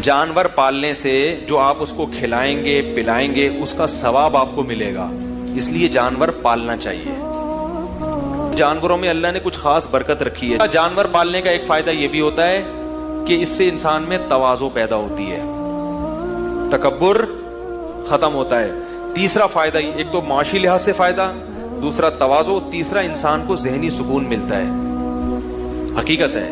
जानवर पालने से जो आप उसको खिलाएंगे पिलाएंगे उसका सवाब आपको मिलेगा, इसलिए जानवर पालना चाहिए। जानवरों में अल्लाह ने कुछ खास बरकत रखी है। जानवर पालने का एक फायदा यह भी होता है कि इससे इंसान में तवाज़ो पैदा होती है, तकब्बुर खत्म होता है। तीसरा फायदा, एक तो माशी लिहाज से फायदा, दूसरा तवाज़ो, तीसरा इंसान को ज़हनी सुकून मिलता है। हकीकत है।